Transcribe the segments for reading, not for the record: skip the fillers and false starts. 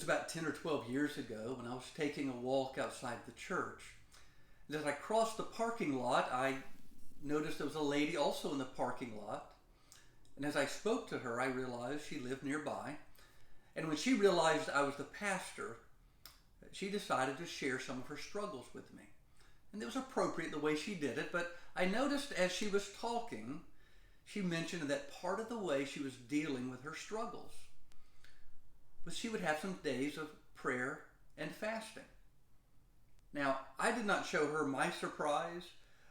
was about 10 or 12 years ago when I was taking a walk outside the church. And as I crossed the parking lot, I noticed there was a lady also in the parking lot. And as I spoke to her, I realized she lived nearby. And when she realized I was the pastor, she decided to share some of her struggles with me. And it was appropriate the way she did it, but I noticed as she was talking, she mentioned that part of the way she was dealing with her struggles was she would have some days of prayer and fasting. Now, I did not show her my surprise,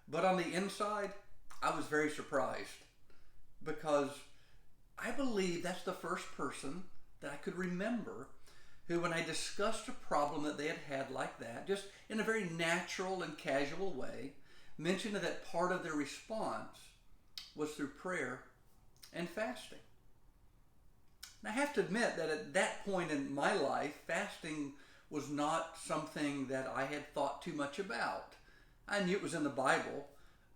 but on the inside, I was very surprised because I believe that's the first person that I could remember who, when I discussed a problem that they had had like that, just in a very natural and casual way, mentioned that part of their response was through prayer and fasting. And I have to admit that at that point in my life, fasting was not something that I had thought too much about. I knew it was in the Bible,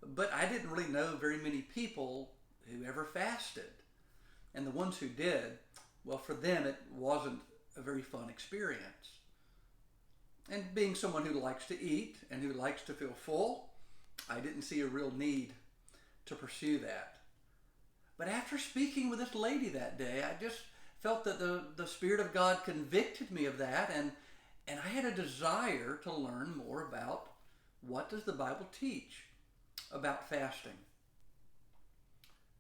but I didn't really know very many people who ever fasted. And the ones who did, well, for them it wasn't a very fun experience. And being someone who likes to eat and who likes to feel full, I didn't see a real need to pursue that. But after speaking with this lady that day, I just felt that the Spirit of God convicted me of that, and I had a desire to learn more about what does the Bible teach about fasting.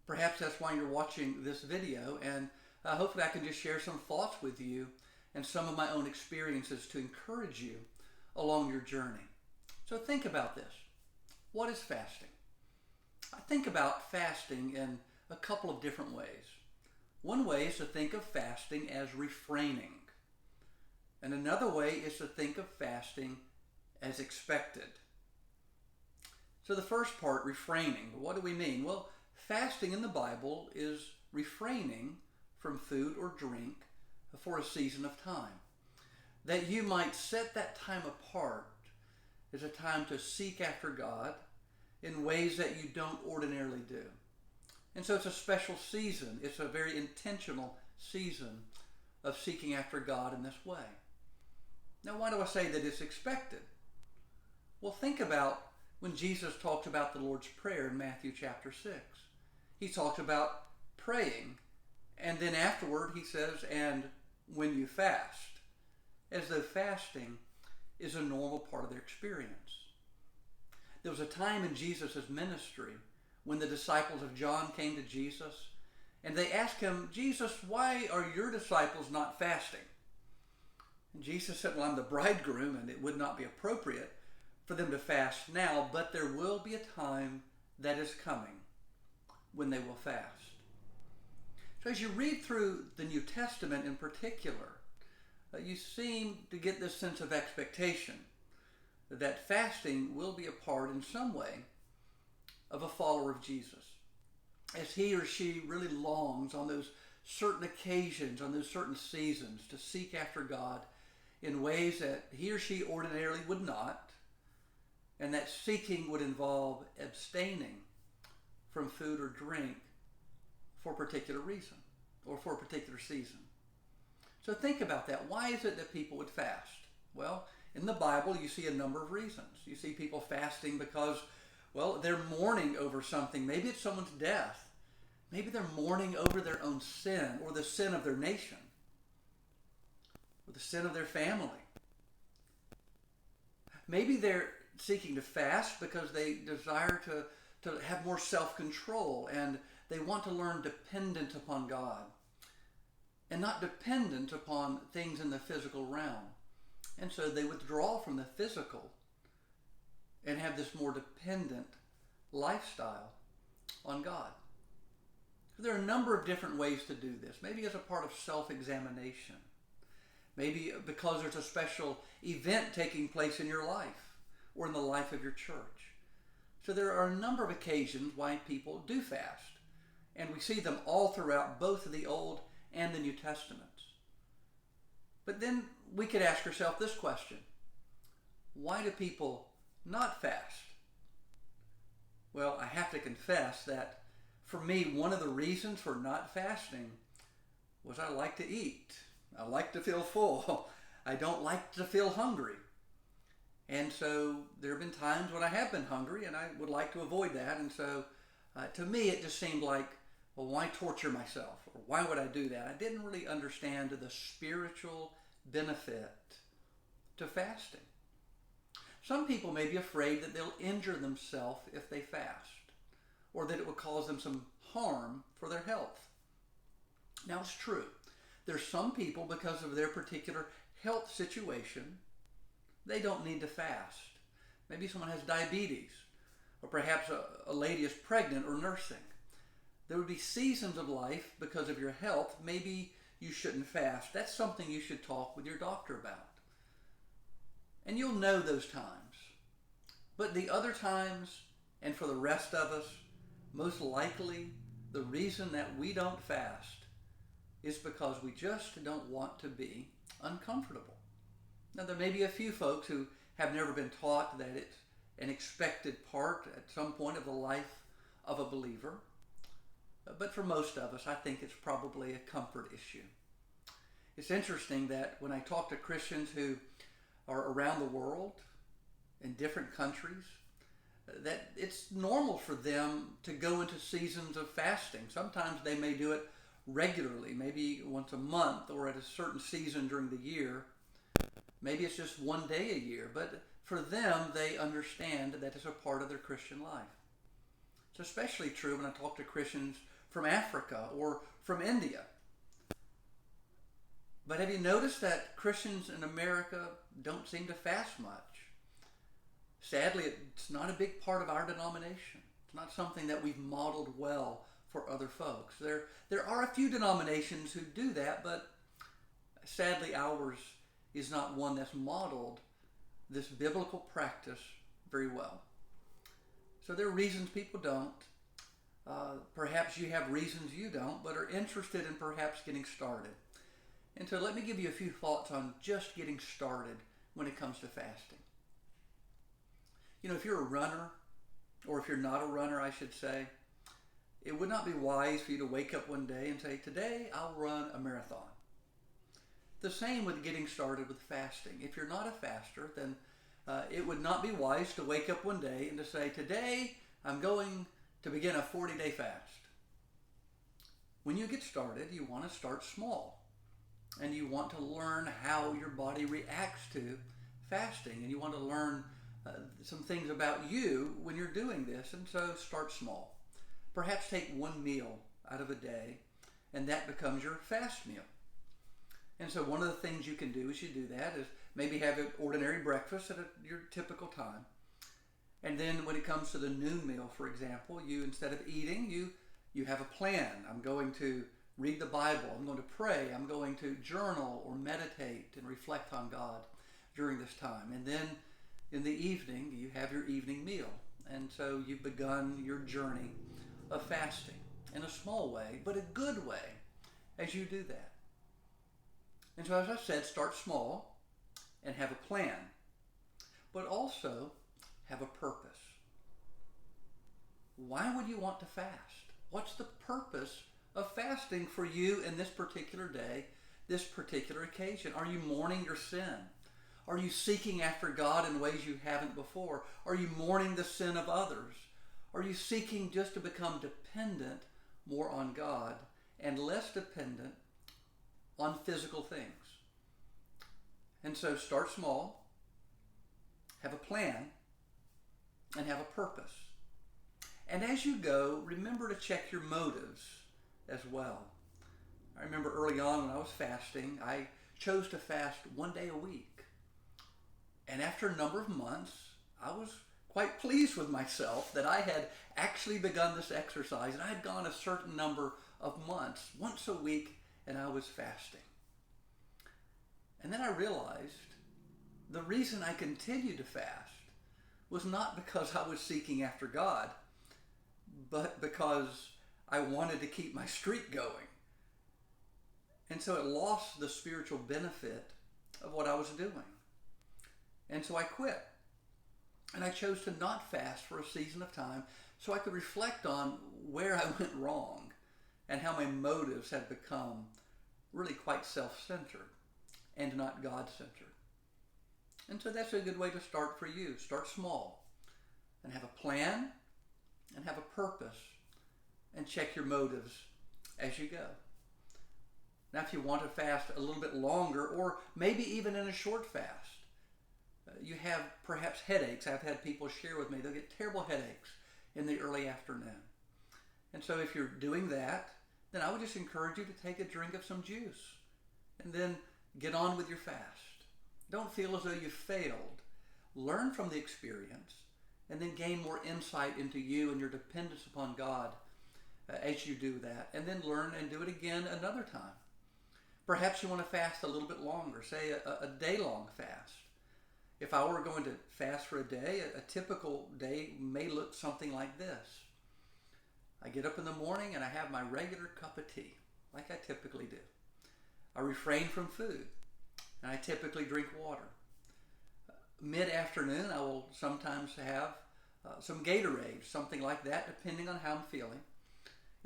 Perhaps that's why you're watching this video, and hopefully I can just share some thoughts with you and some of my own experiences to encourage you along your journey. So think about this. What is fasting? I think about fasting in a couple of different ways. One way is to think of fasting as refraining. And another way is to think of fasting as expected. So the first part, refraining. What do we mean? Well, fasting in the Bible is refraining from food or drink for a season of time. That you might set that time apart as a time to seek after God in ways that you don't ordinarily do. And so it's a special season. It's a very intentional season of seeking after God in this way. Now, why do I say that it's expected? Well, think about when Jesus talks about the Lord's Prayer in Matthew chapter 6. He talks about praying, and then afterward he says, and when you fast, as though fasting is a normal part of their experience. There was a time in Jesus' ministry when the disciples of John came to Jesus and they asked him, Jesus, why are your disciples not fasting? And Jesus said, well, I'm the bridegroom and it would not be appropriate for them to fast now, but there will be a time that is coming when they will fast. So as you read through the New Testament in particular, you seem to get this sense of expectation that fasting will be a part in some way of a follower of Jesus, as he or she really longs on those certain occasions, on those certain seasons, to seek after God in ways that he or she ordinarily would not, and that seeking would involve abstaining from food or drink for a particular reason or for a particular season. So think about that. Why is it that people would fast? Well, in the Bible, you see a number of reasons. You see people fasting because, well, they're mourning over something. Maybe it's someone's death. Maybe they're mourning over their own sin or the sin of their nation or the sin of their family. Maybe they're seeking to fast because they desire to have more self-control and they want to learn dependent upon God and not dependent upon things in the physical realm. And so they withdraw from the physical and have this more dependent lifestyle on God. There are a number of different ways to do this. Maybe as a part of self-examination. Maybe because there's a special event taking place in your life or in the life of your church. So there are a number of occasions why people do fast. And we see them all throughout both the Old and the New Testaments. But then we could ask ourselves this question. Why do people not fast? Well, I have to confess that for me, one of the reasons for not fasting was I like to eat. I like to feel full. I don't like to feel hungry. And so there have been times when I have been hungry and I would like to avoid that. And so to me, it just seemed like, well, why torture myself? Or why would I do that? I didn't really understand the spiritual benefit to fasting. Some people may be afraid that they'll injure themselves if they fast, or that it will cause them some harm for their health. Now, it's true. There's some people, because of their particular health situation, they don't need to fast. Maybe someone has diabetes, or perhaps a lady is pregnant or nursing. There would be seasons of life because of your health. Maybe you shouldn't fast. That's something you should talk with your doctor about. And you'll know those times. But the other times, and for the rest of us, most likely the reason that we don't fast is because we just don't want to be uncomfortable. Now, there may be a few folks who have never been taught that it's an expected part at some point of the life of a believer. But for most of us, I think it's probably a comfort issue. It's interesting that when I talk to Christians who are around the world in different countries, that it's normal for them to go into seasons of fasting. Sometimes they may do it regularly, maybe once a month or at a certain season during the year. Maybe it's just one day a year, but for them, they understand that it's a part of their Christian life. It's especially true when I talk to Christians from Africa or from India. But have you noticed that Christians in America don't seem to fast much? Sadly, it's not a big part of our denomination. It's not something that we've modeled well for other folks. There are a few denominations who do that, but sadly ours is not one that's modeled this biblical practice very well. So there are reasons people don't. Perhaps you have reasons you don't, but are interested in perhaps getting started. And so let me give you a few thoughts on just getting started when it comes to fasting. You know, if you're a runner, or if you're not a runner, I should say, it would not be wise for you to wake up one day and say, today I'll run a marathon. The same with getting started with fasting. If you're not a faster, then it would not be wise to wake up one day and to say, today I'm going to begin a 40-day fast. When you get started, you want to start small. And you want to learn how your body reacts to fasting. And you want to learn some things about you when you're doing this. And so start small. Perhaps take one meal out of a day, and that becomes your fast meal. And so one of the things you can do as you do that is maybe have an ordinary breakfast at your typical time. And then when it comes to the noon meal, for example, you, instead of eating, you have a plan. I'm going to read the Bible. I'm going to pray. I'm going to journal or meditate and reflect on God during this time. And then in the evening, you have your evening meal. And so you've begun your journey of fasting in a small way, but a good way as you do that. And so, as I said, start small and have a plan, but also have a purpose. Why would you want to fast? What's the purpose of fasting for you in this particular day, this particular occasion? Are you mourning your sin? Are you seeking after God in ways you haven't before? Are you mourning the sin of others? Are you seeking just to become dependent more on God and less dependent on physical things? And so start small, have a plan, and have a purpose. And as you go, remember to check your motives as well. I remember early on when I was fasting, I chose to fast one day a week. And after a number of months, I was quite pleased with myself that I had actually begun this exercise, and I had gone a certain number of months, once a week, and I was fasting. And then I realized the reason I continued to fast was not because I was seeking after God, but because I wanted to keep my streak going. And so it lost the spiritual benefit of what I was doing. And so I quit. And I chose to not fast for a season of time so I could reflect on where I went wrong and how my motives had become really quite self-centered and not God-centered. And so that's a good way to start for you. Start small and have a plan and have a purpose and check your motives as you go. Now, if you want to fast a little bit longer, or maybe even in a short fast, you have perhaps headaches. I've had people share with me they'll get terrible headaches in the early afternoon. And so if you're doing that, then I would just encourage you to take a drink of some juice and then get on with your fast. Don't feel as though you failed. Learn from the experience and then gain more insight into you and your dependence upon God as you do that. And then learn and do it again another time. Perhaps you want to fast a little bit longer, say a day-long fast. If I were going to fast for a day, a typical day may look something like this. I get up in the morning and I have my regular cup of tea, like I typically do. I refrain from food, and I typically drink water. Mid-afternoon, I will sometimes have some Gatorade, something like that, depending on how I'm feeling.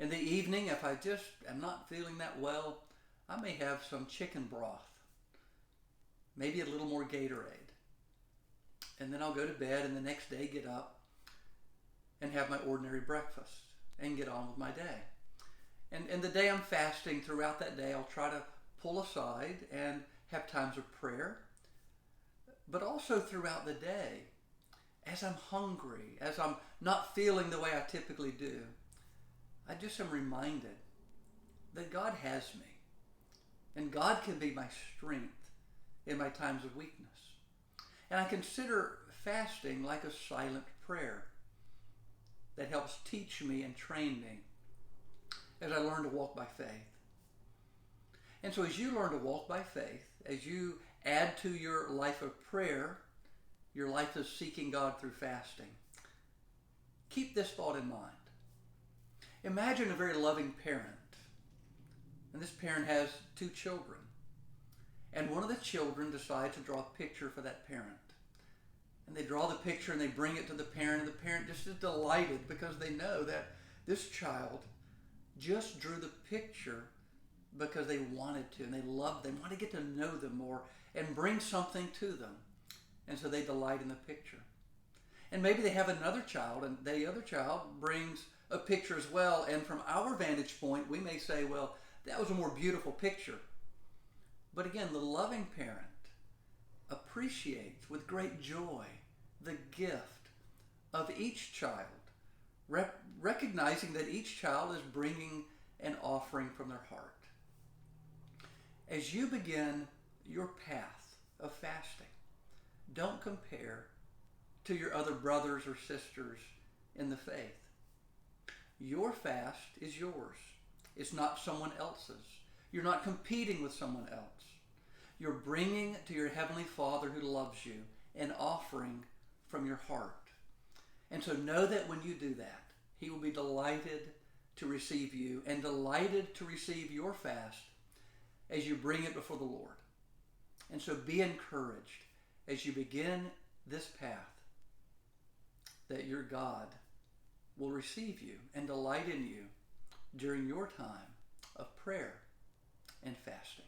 In the evening, if I just am not feeling that well, I may have some chicken broth, maybe a little more Gatorade. And then I'll go to bed and the next day get up and have my ordinary breakfast and get on with my day. And the day I'm fasting, throughout that day, I'll try to pull aside and have times of prayer. But also throughout the day, as I'm hungry, as I'm not feeling the way I typically do, I just am reminded that God has me. And God can be my strength in my times of weakness. And I consider fasting like a silent prayer that helps teach me and train me as I learn to walk by faith. And so as you learn to walk by faith, as you add to your life of prayer, your life of seeking God through fasting, keep this thought in mind. Imagine a very loving parent. And this parent has 2 children. And one of the children decides to draw a picture for that parent. And they draw the picture and they bring it to the parent, and the parent just is delighted because they know that this child just drew the picture because they wanted to, and they loved them, want to get to know them more and bring something to them. And so they delight in the picture. And maybe they have another child, and the other child brings a picture as well. And from our vantage point, we may say, well, that was a more beautiful picture. But again, the loving parent appreciates with great joy the gift of each child, recognizing that each child is bringing an offering from their heart. As you begin your path of fasting, don't compare to your other brothers or sisters in the faith. Your fast is yours. It's not someone else's. You're not competing with someone else. You're bringing to your Heavenly Father who loves you an offering from your heart. And so know that when you do that, He will be delighted to receive you and delighted to receive your fast as you bring it before the Lord. And so be encouraged as you begin this path that your God will receive you and delight in you during your time of prayer and fasting.